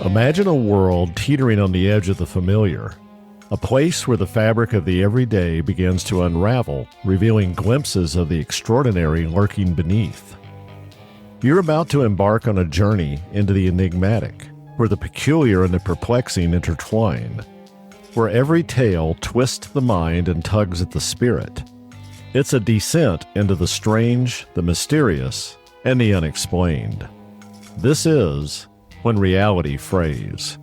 Imagine a world teetering on the edge of the familiar, a place where the fabric of the everyday begins to unravel, revealing glimpses of the extraordinary lurking beneath. You're about to embark on a journey into the enigmatic, where the peculiar and the perplexing intertwine, where every tale twists the mind and tugs at the spirit. It's a descent into the strange, the mysterious, and the unexplained. This is When Reality Frays.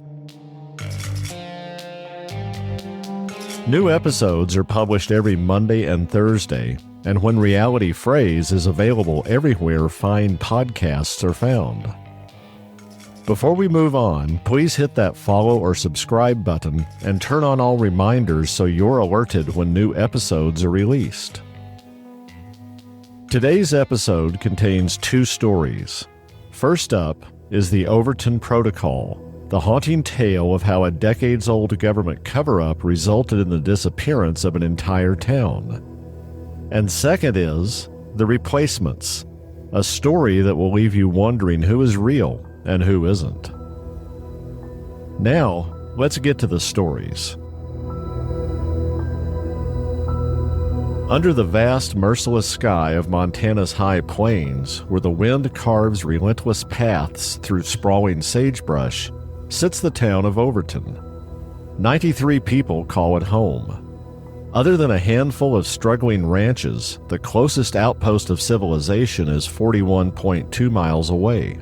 New episodes are published every Monday and Thursday, and When Reality Frays is available everywhere fine podcasts are found. Before we move on, please hit that follow or subscribe button and turn on all reminders so you're alerted when new episodes are released. Today's episode contains two stories. First up is the Overton Protocol, the haunting tale of how a decades-old government cover-up resulted in the disappearance of an entire town. And second is The Replacements, a story that will leave you wondering who is real and who isn't. Now, let's get to the stories. Under the vast, merciless sky of Montana's high plains, where the wind carves relentless paths through sprawling sagebrush, sits the town of Overton. 93 people call it home. Other than a handful of struggling ranches, the closest outpost of civilization is 41.2 miles away.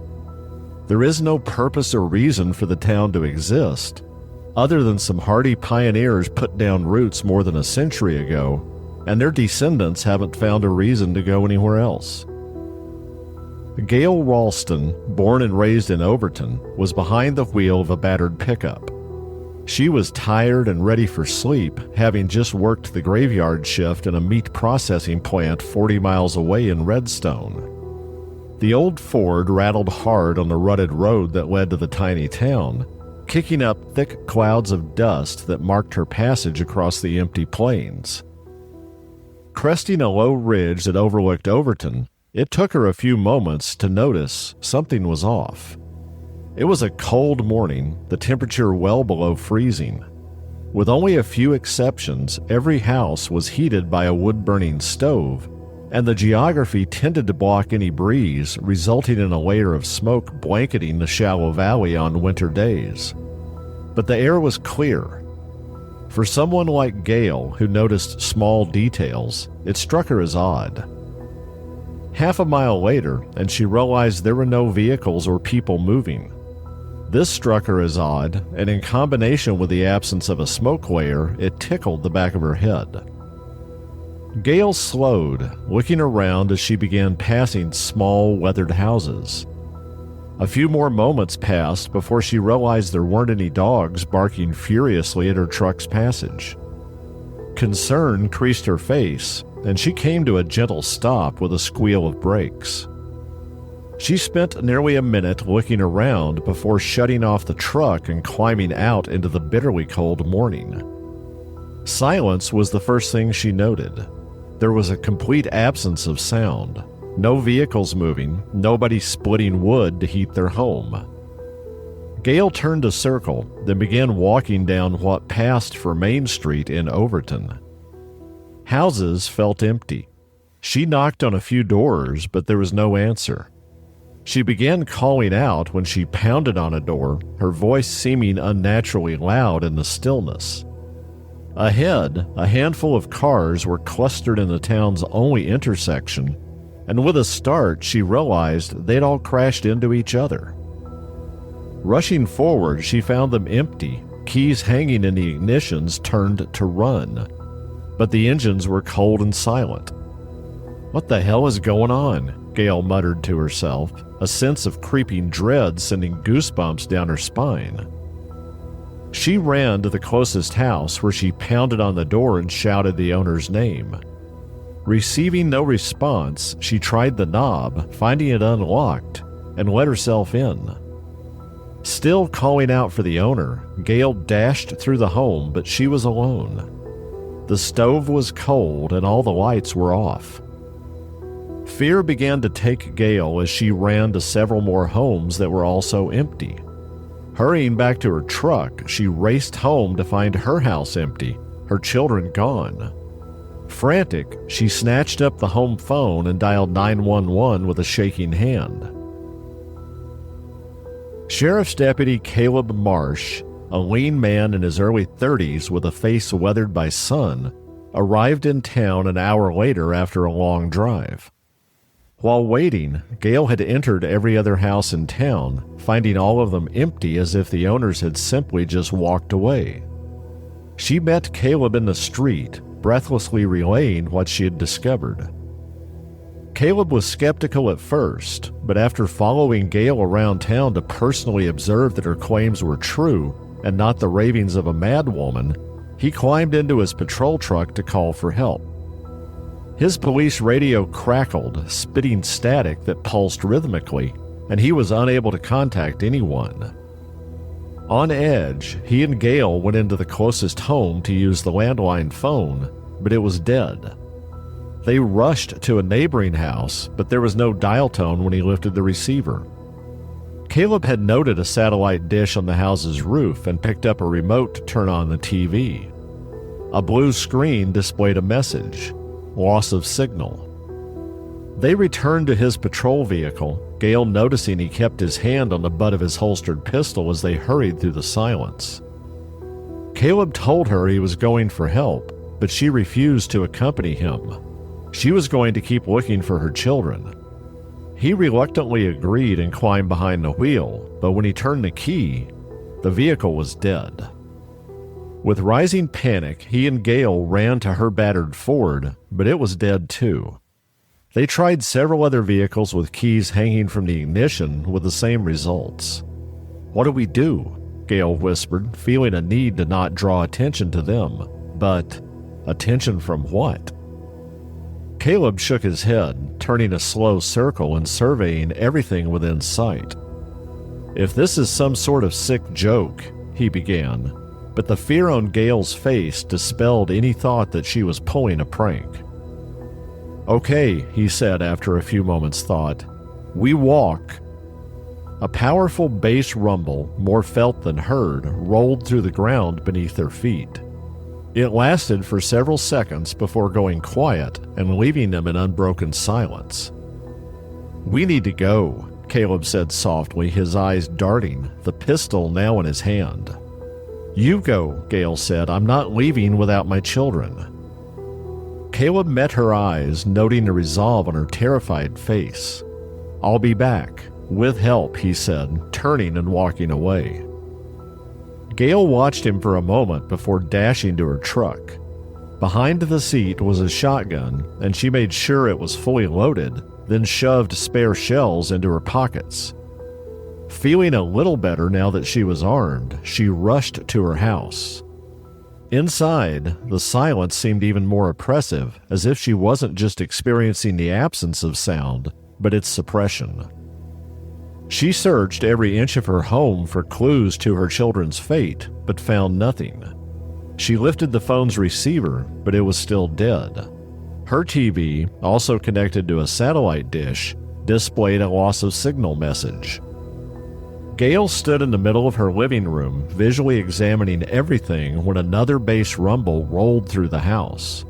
There is no purpose or reason for the town to exist, other than some hardy pioneers put down roots more than a century ago, and their descendants haven't found a reason to go anywhere else. Gail Ralston, born and raised in Overton, was behind the wheel of a battered pickup. She was tired and ready for sleep, having just worked the graveyard shift in a meat processing plant 40 miles away in Redstone. The old Ford rattled hard on the rutted road that led to the tiny town, kicking up thick clouds of dust that marked her passage across the empty plains. Cresting a low ridge that overlooked Overton, it took her a few moments to notice something was off. It was a cold morning, the temperature well below freezing. With only a few exceptions, every house was heated by a wood-burning stove, and the geography tended to block any breeze, resulting in a layer of smoke blanketing the shallow valley on winter days. But the air was clear. For someone like Gail, who noticed small details, it struck her as odd. Half a mile later, and she realized there were no vehicles or people moving. This struck her as odd, and in combination with the absence of a smoke layer, it tickled the back of her head. Gail slowed, looking around as she began passing small, weathered houses. A few more moments passed before she realized there weren't any dogs barking furiously at her truck's passage. Concern creased her face, and she came to a gentle stop with a squeal of brakes. She spent nearly a minute looking around before shutting off the truck and climbing out into the bitterly cold morning. Silence was the first thing she noted. There was a complete absence of sound. No vehicles moving, nobody splitting wood to heat their home. Gail turned a circle, then began walking down what passed for Main Street in Overton. Houses felt empty. She knocked on a few doors, but there was no answer. She began calling out when she pounded on a door, her voice seeming unnaturally loud in the stillness. Ahead, a handful of cars were clustered in the town's only intersection, and with a start, she realized they'd all crashed into each other. Rushing forward, she found them empty, keys hanging in the ignitions turned to run. But the engines were cold and silent. "What the hell is going on?" Gail muttered to herself, a sense of creeping dread sending goosebumps down her spine. She ran to the closest house where she pounded on the door and shouted the owner's name. Receiving no response, she tried the knob, finding it unlocked, and let herself in. Still calling out for the owner, Gail dashed through the home, but she was alone. The stove was cold and all the lights were off. Fear began to take Gail as she ran to several more homes that were also empty. Hurrying back to her truck, she raced home to find her house empty, her children gone. Frantic, she snatched up the home phone and dialed 911 with a shaking hand. Sheriff's Deputy Caleb Marsh, a lean man in his early 30s with a face weathered by sun, arrived in town an hour later after a long drive. While waiting, Gail had entered every other house in town, finding all of them empty as if the owners had simply just walked away. She met Caleb in the street, breathlessly relaying what she had discovered. Caleb was skeptical at first, but after following Gail around town to personally observe that her claims were true and not the ravings of a mad woman, he climbed into his patrol truck to call for help. His police radio crackled, spitting static that pulsed rhythmically, and he was unable to contact anyone. On edge, he and Gail went into the closest home to use the landline phone, but it was dead. They rushed to a neighboring house, but there was no dial tone when he lifted the receiver. Caleb had noted a satellite dish on the house's roof and picked up a remote to turn on the TV. A blue screen displayed a message: loss of signal. They returned to his patrol vehicle, Gail noticing he kept his hand on the butt of his holstered pistol as they hurried through the silence. Caleb told her he was going for help, but she refused to accompany him. She was going to keep looking for her children. He reluctantly agreed and climbed behind the wheel, but when he turned the key, the vehicle was dead. With rising panic, he and Gail ran to her battered Ford, but it was dead too. They tried several other vehicles with keys hanging from the ignition with the same results. "What do we do?" Gail whispered, feeling a need to not draw attention to them. But attention from what? Caleb shook his head, turning a slow circle and surveying everything within sight. "If this is some sort of sick joke," he began, but the fear on Gail's face dispelled any thought that she was pulling a prank. "Okay," he said after a few moments' thought. "We walk." A powerful bass rumble, more felt than heard, rolled through the ground beneath their feet. It lasted for several seconds before going quiet and leaving them in unbroken silence. "We need to go," Caleb said softly, his eyes darting, the pistol now in his hand. "You go," Gail said. "I'm not leaving without my children." Caleb met her eyes, noting the resolve on her terrified face. "I'll be back, with help," he said, turning and walking away. Gail watched him for a moment before dashing to her truck. Behind the seat was a shotgun, and she made sure it was fully loaded, then shoved spare shells into her pockets. Feeling a little better now that she was armed, she rushed to her house. Inside, the silence seemed even more oppressive, as if she wasn't just experiencing the absence of sound, but its suppression. She searched every inch of her home for clues to her children's fate, but found nothing. She lifted the phone's receiver, but it was still dead. Her TV, also connected to a satellite dish, displayed a loss of signal message. Gail stood in the middle of her living room, visually examining everything when another bass rumble rolled through the house.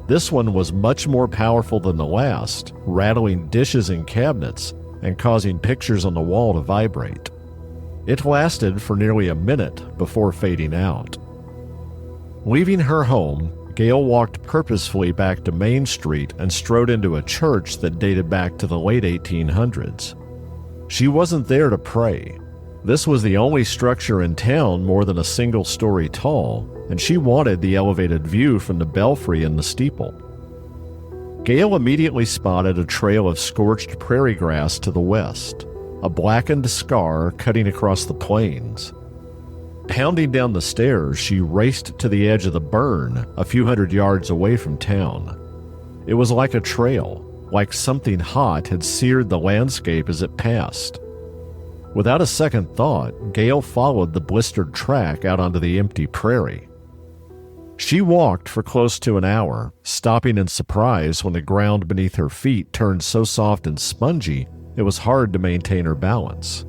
This one was much more powerful than the last, rattling dishes and cabinets and causing pictures on the wall to vibrate. It lasted for nearly a minute before fading out. Leaving her home, Gail walked purposefully back to Main Street and strode into a church that dated back to the late 1800s. She wasn't there to pray. This was the only structure in town more than a single story tall, and she wanted the elevated view from the belfry and the steeple. Gail immediately spotted a trail of scorched prairie grass to the west, a blackened scar cutting across the plains. Pounding down the stairs, she raced to the edge of the burn, a few hundred yards away from town. It was like a trail, like something hot had seared the landscape as it passed. Without a second thought, Gail followed the blistered track out onto the empty prairie. She walked for close to an hour, stopping in surprise when the ground beneath her feet turned so soft and spongy it was hard to maintain her balance.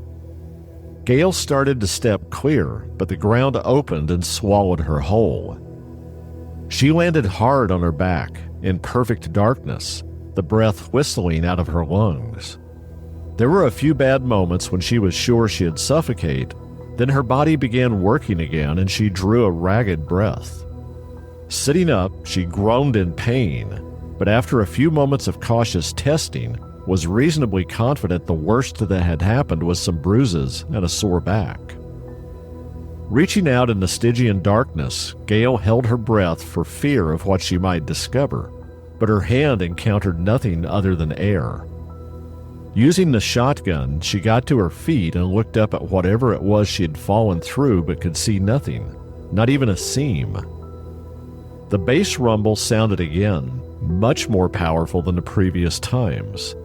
Gail started to step clear, but the ground opened and swallowed her whole. She landed hard on her back, in perfect darkness, the breath whistling out of her lungs. There were a few bad moments when she was sure she'd suffocate, then her body began working again and she drew a ragged breath. Sitting up, she groaned in pain, but after a few moments of cautious testing, was reasonably confident the worst that had happened was some bruises and a sore back. Reaching out in the Stygian darkness, Gail held her breath for fear of what she might discover, but her hand encountered nothing other than air. Using the shotgun, she got to her feet and looked up at whatever it was she had fallen through but could see nothing, not even a seam. The bass rumble sounded again, much more powerful than the previous times.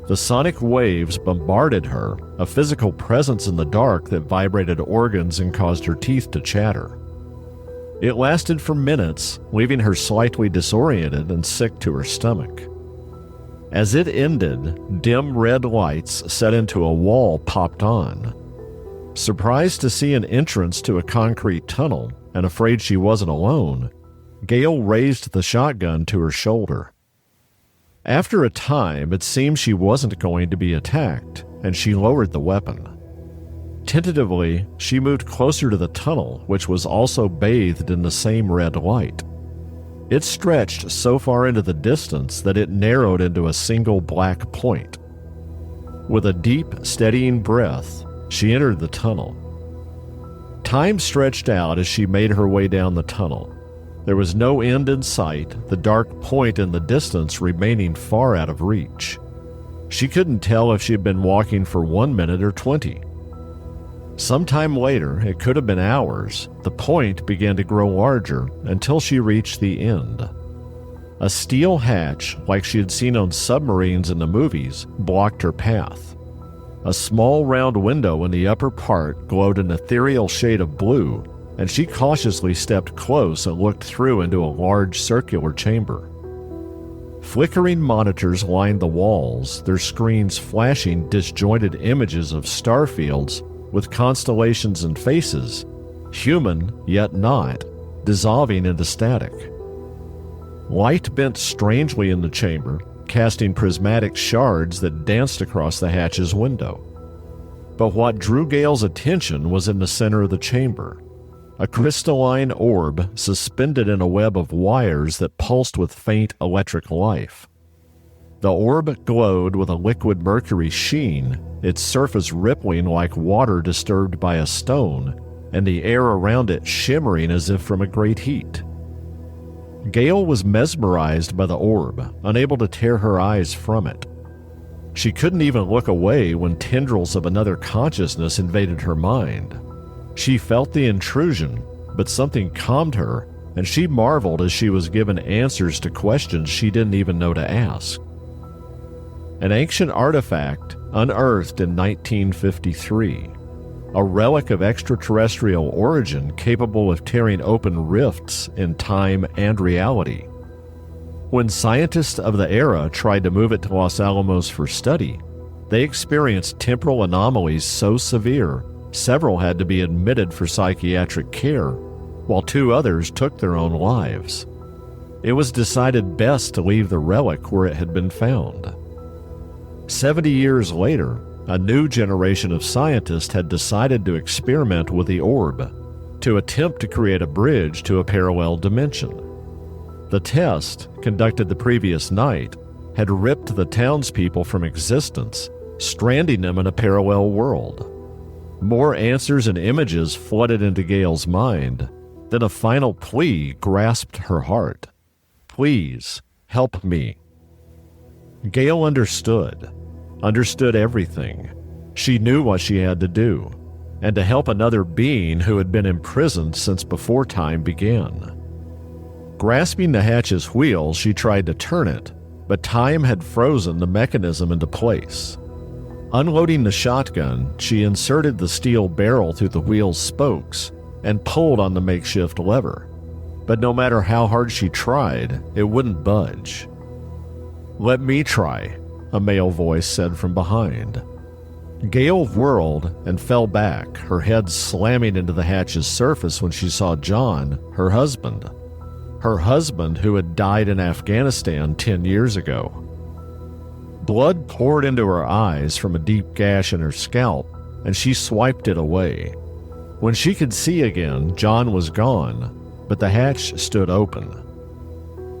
The sonic waves bombarded her, a physical presence in the dark that vibrated organs and caused her teeth to chatter. It lasted for minutes, leaving her slightly disoriented and sick to her stomach. As it ended, dim red lights set into a wall popped on. Surprised to see an entrance to a concrete tunnel and afraid she wasn't alone, Gail raised the shotgun to her shoulder. After a time, it seemed she wasn't going to be attacked, and she lowered the weapon. Tentatively, she moved closer to the tunnel, which was also bathed in the same red light. It stretched so far into the distance that it narrowed into a single black point. With a deep, steadying breath, she entered the tunnel. Time stretched out as she made her way down the tunnel. There was no end in sight, the dark point in the distance remaining far out of reach. She couldn't tell if she had been walking for 1 minute or 20. Sometime later, it could have been hours, the point began to grow larger until she reached the end. A steel hatch, like she had seen on submarines in the movies, blocked her path. A small round window in the upper part glowed an ethereal shade of blue, and she cautiously stepped close and looked through into a large circular chamber. Flickering monitors lined the walls, their screens flashing disjointed images of star fields with constellations and faces, human yet not, dissolving into static. Light bent strangely in the chamber, casting prismatic shards that danced across the hatch's window. But what drew Gail's attention was in the center of the chamber. A crystalline orb suspended in a web of wires that pulsed with faint electric life. The orb glowed with a liquid mercury sheen, its surface rippling like water disturbed by a stone, and the air around it shimmering as if from a great heat. Gail was mesmerized by the orb, unable to tear her eyes from it. She couldn't even look away when tendrils of another consciousness invaded her mind. She felt the intrusion, but something calmed her, and she marveled as she was given answers to questions she didn't even know to ask. An ancient artifact unearthed in 1953, a relic of extraterrestrial origin capable of tearing open rifts in time and reality. When scientists of the era tried to move it to Los Alamos for study, they experienced temporal anomalies so severe several had to be admitted for psychiatric care, while 2 others took their own lives. It was decided best to leave the relic where it had been found. 70 years later, a new generation of scientists had decided to experiment with the orb, to attempt to create a bridge to a parallel dimension. The test, conducted the previous night, had ripped the townspeople from existence, stranding them in a parallel world. More answers and images flooded into Gail's mind. Then a final plea grasped her heart. Please, help me. Gail understood everything. She knew what she had to do, and to help another being who had been imprisoned since before time began. Grasping the hatch's wheel, she tried to turn it, but time had frozen the mechanism into place. Unloading the shotgun, she inserted the steel barrel through the wheel's spokes and pulled on the makeshift lever. but no matter how hard she tried, it wouldn't budge. "Let me try," a male voice said from behind. Gail whirled and fell back, her head slamming into the hatch's surface when she saw John, her husband. Her husband who had died in Afghanistan 10 years ago. Blood poured into her eyes from a deep gash in her scalp, and she swiped it away. When she could see again, John was gone, but the hatch stood open.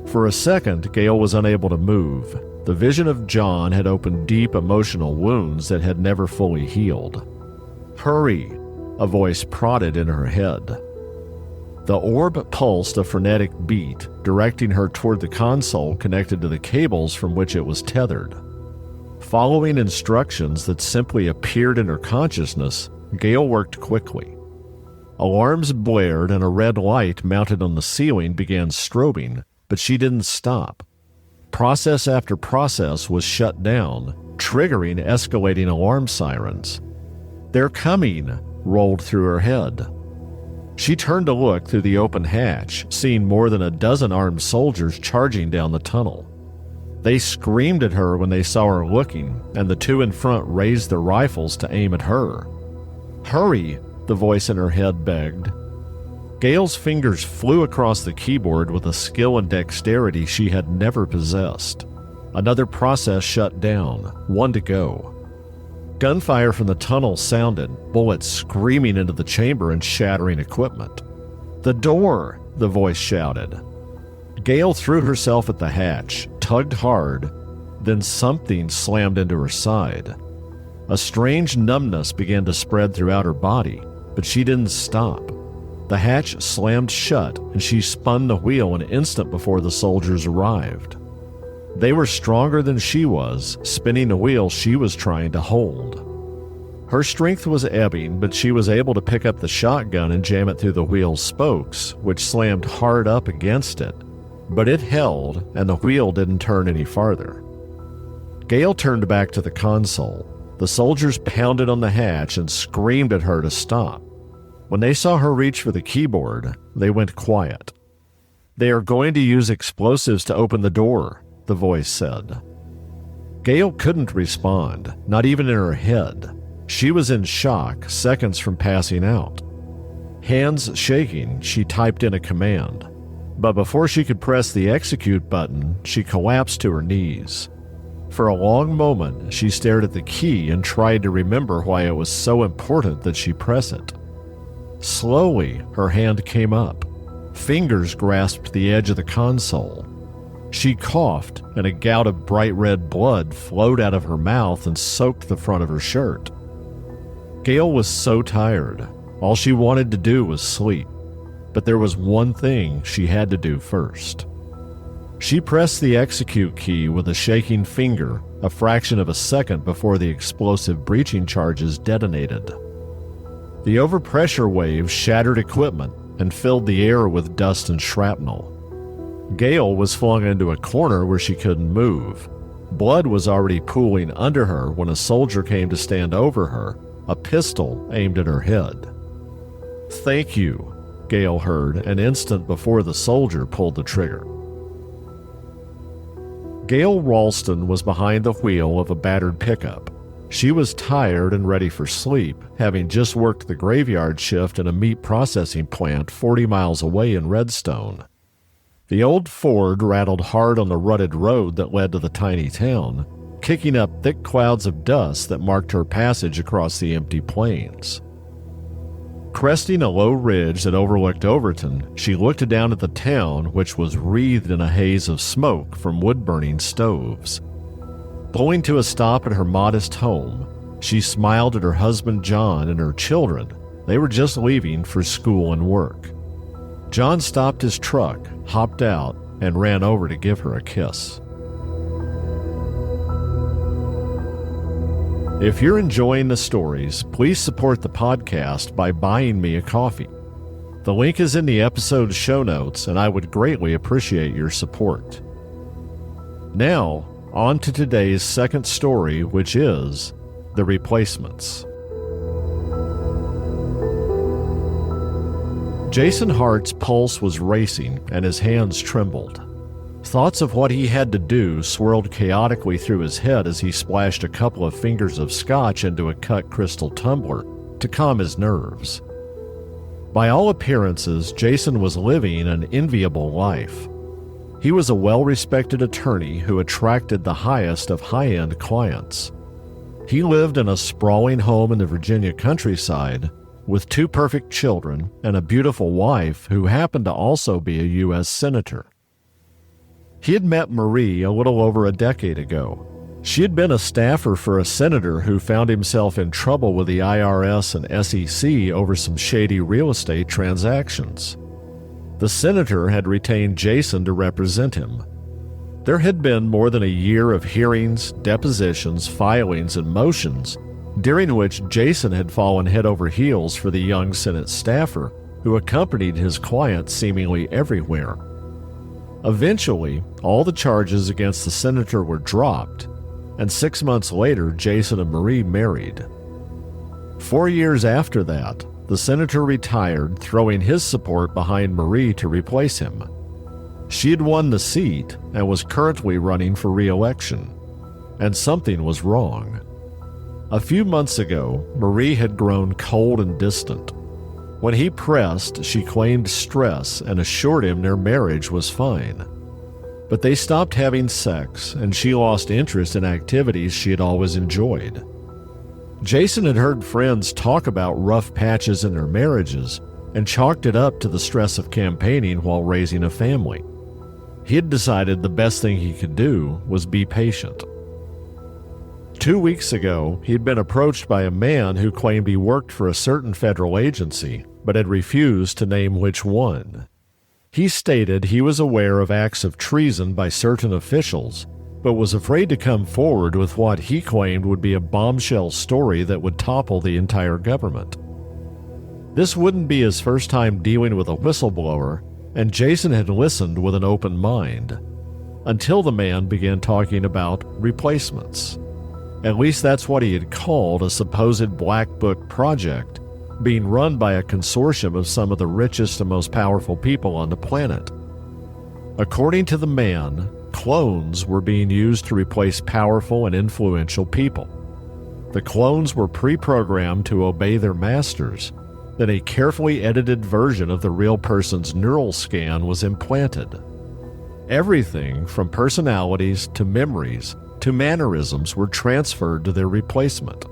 For a second, Gail was unable to move. The vision of John had opened deep emotional wounds that had never fully healed. "Hurry," a voice prodded in her head. The orb pulsed a frenetic beat, directing her toward the console connected to the cables from which it was tethered. Following instructions that simply appeared in her consciousness, Gail worked quickly. Alarms blared and a red light mounted on the ceiling began strobing, but she didn't stop. Process after process was shut down, triggering escalating alarm sirens. "They're coming," rolled through her head. She turned to look through the open hatch, seeing more than a dozen armed soldiers charging down the tunnel. They screamed at her when they saw her looking, and the two in front raised their rifles to aim at her. "Hurry," the voice in her head begged. Gail's fingers flew across the keyboard with a skill and dexterity she had never possessed. Another process shut down, one to go. Gunfire from the tunnel sounded, bullets screaming into the chamber and shattering equipment. "The door!" the voice shouted. Gail threw herself at the hatch, tugged hard, then something slammed into her side. A strange numbness began to spread throughout her body, but she didn't stop. The hatch slammed shut, and she spun the wheel an instant before the soldiers arrived. They were stronger than she was, spinning the wheel she was trying to hold. Her strength was ebbing, but she was able to pick up the shotgun and jam it through the wheel's spokes, which slammed hard up against it. But it held, and the wheel didn't turn any farther. Gail turned back to the console. The soldiers pounded on the hatch and screamed at her to stop. When they saw her reach for the keyboard, they went quiet. "They are going to use explosives to open the door," the voice said. Gail couldn't respond, not even in her head. She was in shock, seconds from passing out. Hands shaking, she typed in a command. But before she could press the execute button, she collapsed to her knees. For a long moment, she stared at the key and tried to remember why it was so important that she press it. Slowly, her hand came up. Fingers grasped the edge of the console. She coughed, and a gout of bright red blood flowed out of her mouth and soaked the front of her shirt. Gail was so tired. All she wanted to do was sleep. But there was one thing she had to do first. She pressed the execute key with a shaking finger a fraction of a second before the explosive breaching charges detonated. The overpressure waves shattered equipment and filled the air with dust and shrapnel. Gail was flung into a corner where she couldn't move. Blood was already pooling under her when a soldier came to stand over her, a pistol aimed at her head. "Thank you," Gail heard an instant before the soldier pulled the trigger. Gail Ralston was behind the wheel of a battered pickup. She was tired and ready for sleep, having just worked the graveyard shift in a meat processing plant 40 miles away in Redstone. The old Ford rattled hard on the rutted road that led to the tiny town, kicking up thick clouds of dust that marked her passage across the empty plains. Cresting a low ridge that overlooked Overton, she looked down at the town, which was wreathed in a haze of smoke from wood-burning stoves. Pulling to a stop at her modest home, she smiled at her husband John and her children. They were just leaving for school and work. John stopped his truck, hopped out, and ran over to give her a kiss. If you're enjoying the stories, please support the podcast by buying me a coffee. The link is in the episode's show notes, and I would greatly appreciate your support. Now, on to today's second story, which is The Replacements. Jason Hart's pulse was racing and his hands trembled. Thoughts of what he had to do swirled chaotically through his head as he splashed a couple of fingers of scotch into a cut crystal tumbler to calm his nerves. By all appearances, Jason was living an enviable life. He was a well-respected attorney who attracted the highest of high-end clients. He lived in a sprawling home in the Virginia countryside with 2 perfect children and a beautiful wife who happened to also be a U.S. senator. He had met Marie a little over a decade ago. She had been a staffer for a senator who found himself in trouble with the IRS and SEC over some shady real estate transactions. The senator had retained Jason to represent him. There had been more than a year of hearings, depositions, filings, and motions, during which Jason had fallen head over heels for the young Senate staffer who accompanied his client seemingly everywhere. Eventually, all the charges against the senator were dropped, and 6 months later, Jason and Marie married. 4 years after that, the senator retired, throwing his support behind Marie to replace him. She had won the seat and was currently running for re-election, and something was wrong. A few months ago, Marie had grown cold and distant. When he pressed, she claimed stress and assured him their marriage was fine. But they stopped having sex, and she lost interest in activities she had always enjoyed. Jason had heard friends talk about rough patches in their marriages and chalked it up to the stress of campaigning while raising a family. He had decided the best thing he could do was be patient. 2 weeks ago, he had been approached by a man who claimed he worked for a certain federal agency, but had refused to name which one. He stated he was aware of acts of treason by certain officials, but was afraid to come forward with what he claimed would be a bombshell story that would topple the entire government. This wouldn't be his first time dealing with a whistleblower, and Jason had listened with an open mind, until the man began talking about replacements. At least that's what he had called a supposed Black Book project being run by a consortium of some of the richest and most powerful people on the planet. According to the man, clones were being used to replace powerful and influential people. The clones were pre-programmed to obey their masters, then a carefully edited version of the real person's neural scan was implanted. Everything from personalities to memories to mannerisms were transferred to their replacement.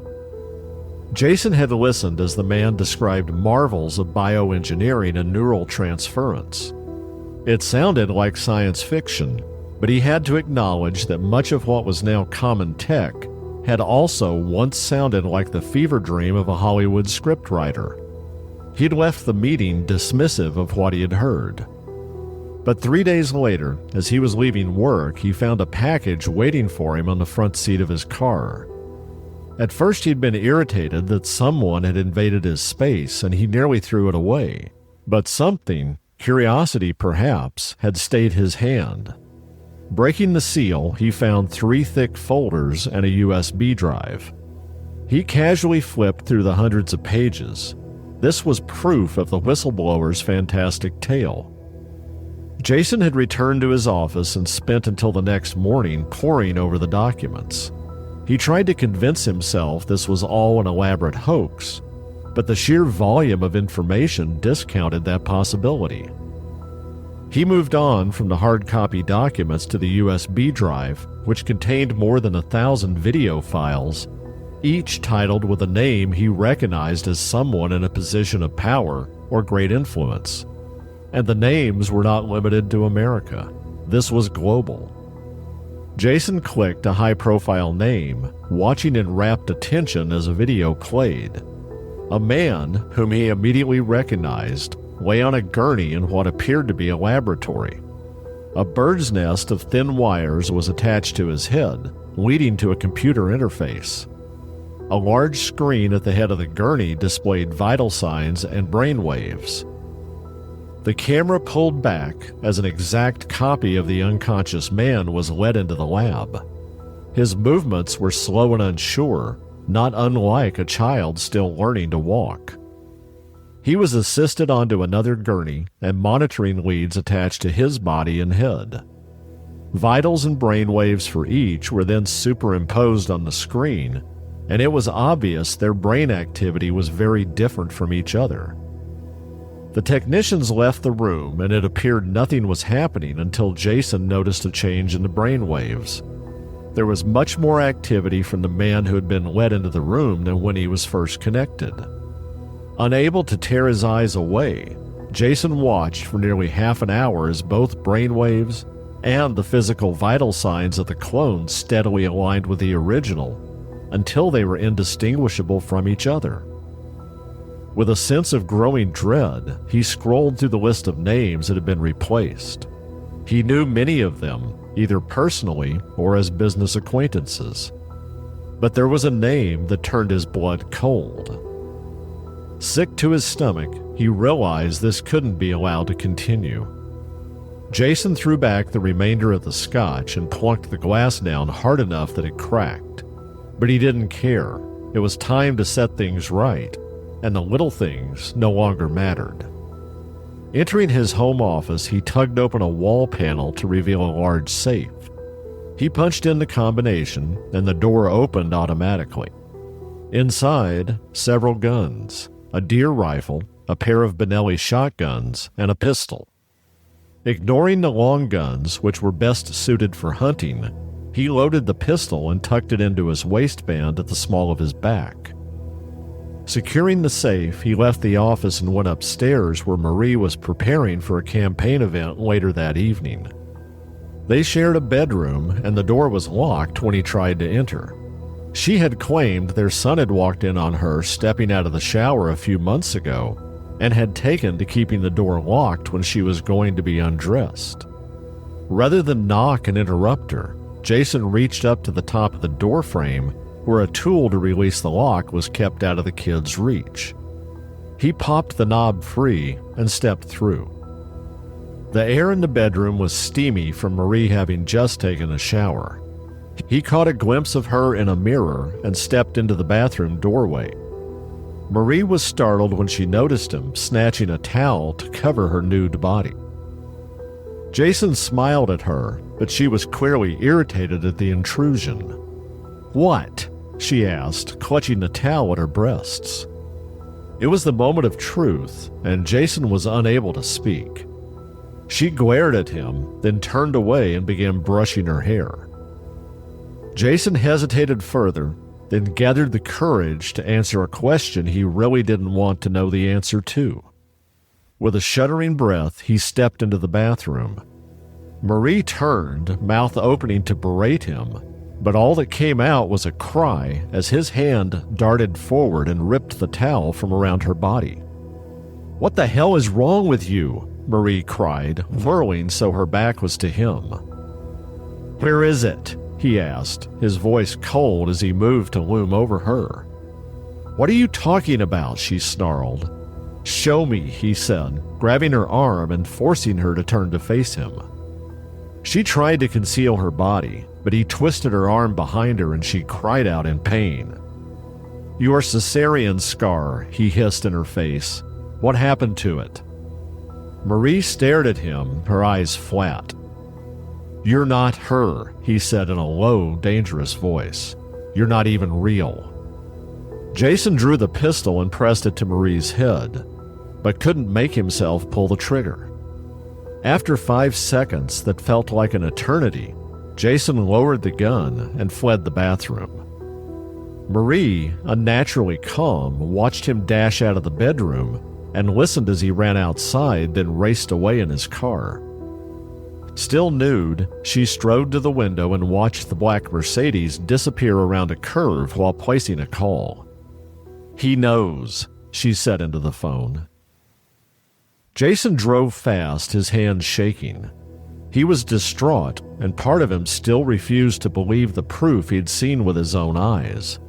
Jason had listened as the man described marvels of bioengineering and neural transference. It sounded like science fiction, but he had to acknowledge that much of what was now common tech had also once sounded like the fever dream of a Hollywood scriptwriter. He'd left the meeting dismissive of what he had heard. But 3 days later, as he was leaving work, he found a package waiting for him on the front seat of his car. At first, he'd been irritated that someone had invaded his space, and he nearly threw it away. But something, curiosity perhaps, had stayed his hand. Breaking the seal, he found 3 thick folders and a USB drive. He casually flipped through the hundreds of pages. This was proof of the whistleblower's fantastic tale. Jason had returned to his office and spent until the next morning poring over the documents. He tried to convince himself this was all an elaborate hoax, but the sheer volume of information discounted that possibility. He moved on from the hard copy documents to the USB drive, which contained more than 1,000 video files, each titled with a name he recognized as someone in a position of power or great influence. And the names were not limited to America. This was global. Jason clicked a high-profile name, watching in rapt attention as a video played. A man, whom he immediately recognized, lay on a gurney in what appeared to be a laboratory. A bird's nest of thin wires was attached to his head, leading to a computer interface. A large screen at the head of the gurney displayed vital signs and brain waves. The camera pulled back as an exact copy of the unconscious man was led into the lab. His movements were slow and unsure, not unlike a child still learning to walk. He was assisted onto another gurney and monitoring leads attached to his body and head. Vitals and brain waves for each were then superimposed on the screen, and it was obvious their brain activity was very different from each other. The technicians left the room, and it appeared nothing was happening until Jason noticed a change in the brain waves. There was much more activity from the man who had been led into the room than when he was first connected. Unable to tear his eyes away, Jason watched for nearly half an hour as both brain waves and the physical vital signs of the clone steadily aligned with the original until they were indistinguishable from each other. With a sense of growing dread, he scrolled through the list of names that had been replaced. He knew many of them, either personally or as business acquaintances. But there was a name that turned his blood cold. Sick to his stomach, he realized this couldn't be allowed to continue. Jason threw back the remainder of the scotch and plunked the glass down hard enough that it cracked. But he didn't care. It was time to set things right, and the little things no longer mattered. Entering his home office, he tugged open a wall panel to reveal a large safe. He punched in the combination, and the door opened automatically. Inside, several guns, a deer rifle, a pair of Benelli shotguns, and a pistol. Ignoring the long guns, which were best suited for hunting, he loaded the pistol and tucked it into his waistband at the small of his back. Securing the safe, he left the office and went upstairs where Marie was preparing for a campaign event later that evening. They shared a bedroom, and the door was locked when he tried to enter. She had claimed their son had walked in on her stepping out of the shower a few months ago and had taken to keeping the door locked when she was going to be undressed. Rather than knock and interrupt her, Jason reached up to the top of the door frame where a tool to release the lock was kept out of the kid's reach. He popped the knob free and stepped through. The air in the bedroom was steamy from Marie having just taken a shower. He caught a glimpse of her in a mirror and stepped into the bathroom doorway. Marie was startled when she noticed him snatching a towel to cover her nude body. Jason smiled at her, but she was clearly irritated at the intrusion. "What?" she asked, clutching the towel at her breasts. It was the moment of truth, and Jason was unable to speak. She glared at him, then turned away and began brushing her hair. Jason hesitated further, then gathered the courage to answer a question he really didn't want to know the answer to. With a shuddering breath, he stepped into the bathroom. Marie turned, mouth opening to berate him, but all that came out was a cry as his hand darted forward and ripped the towel from around her body. "What the hell is wrong with you?" Marie cried, whirling so her back was to him. "Where is it?" he asked, his voice cold as he moved to loom over her. "What are you talking about?" she snarled. "Show me," he said, grabbing her arm and forcing her to turn to face him. She tried to conceal her body, but he twisted her arm behind her and she cried out in pain. "Your cesarean scar," he hissed in her face. "What happened to it?" Marie stared at him, her eyes flat. "You're not her," he said in a low, dangerous voice. "You're not even real." Jason drew the pistol and pressed it to Marie's head, but couldn't make himself pull the trigger. After 5 seconds that felt like an eternity, Jason lowered the gun and fled the bathroom. Marie, unnaturally calm, watched him dash out of the bedroom and listened as he ran outside, then raced away in his car. Still nude, she strode to the window and watched the black Mercedes disappear around a curve while placing a call. "He knows," she said into the phone. Jason drove fast, his hands shaking. He was distraught, and part of him still refused to believe the proof he'd seen with his own eyes.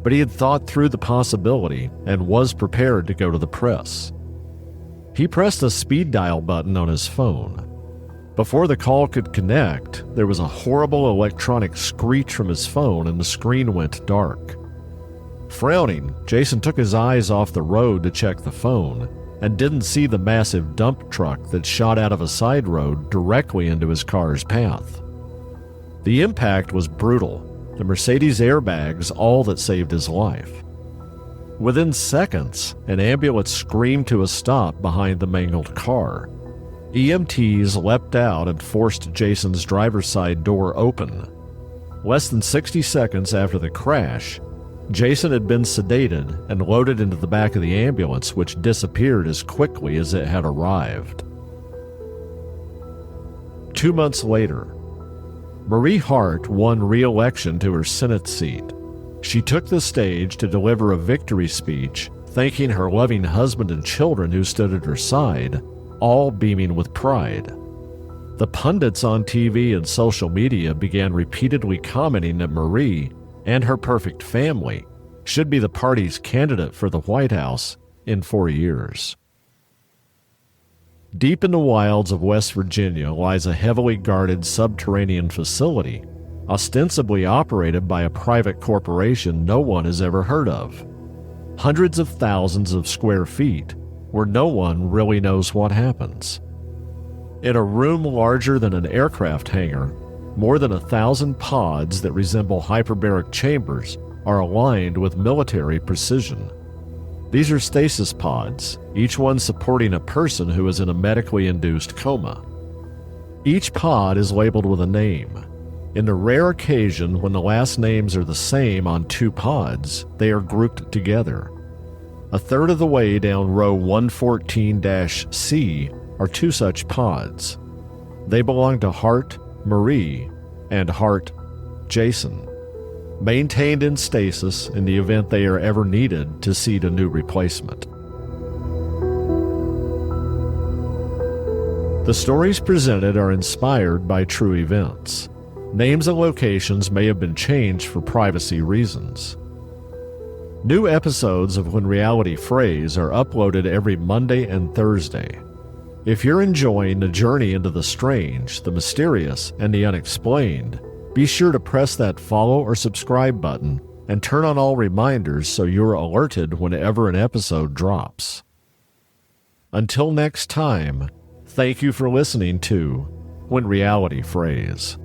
But he had thought through the possibility and was prepared to go to the press. He pressed a speed dial button on his phone. Before the call could connect, there was a horrible electronic screech from his phone and the screen went dark. Frowning, Jason took his eyes off the road to check the phone and didn't see the massive dump truck that shot out of a side road directly into his car's path. The impact was brutal, the Mercedes airbags all that saved his life. Within seconds, an ambulance screamed to a stop behind the mangled car. EMTs leapt out and forced Jason's driver's side door open. Less than 60 seconds after the crash, Jason had been sedated and loaded into the back of the ambulance, which disappeared as quickly as it had arrived. 2 months later, Marie Hart won re-election to her Senate seat. She took the stage to deliver a victory speech, thanking her loving husband and children who stood at her side, all beaming with pride. The pundits on TV and social media began repeatedly commenting that Marie and her perfect family should be the party's candidate for the White House in 4 years. Deep in the wilds of West Virginia lies a heavily guarded subterranean facility, ostensibly operated by a private corporation no one has ever heard of. Hundreds of thousands of square feet, where no one really knows what happens. In a room larger than an aircraft hangar, more than 1,000 pods that resemble hyperbaric chambers are aligned with military precision. These are stasis pods, each one supporting a person who is in a medically induced coma. Each pod is labeled with a name. In the rare occasion when the last names are the same on 2 pods, they are grouped together. A third of the way down row 114-C are 2 such pods. They belong to Hart Marie and Hart Jason, maintained in stasis in the event they are ever needed to seed a new replacement. The stories presented are inspired by true events. Names and locations may have been changed for privacy reasons. New episodes of When Reality Frays are uploaded every Monday and Thursday. If you're enjoying the journey into the strange, the mysterious, and the unexplained, be sure to press that follow or subscribe button and turn on all reminders so you're alerted whenever an episode drops. Until next time, thank you for listening to When Reality Frays.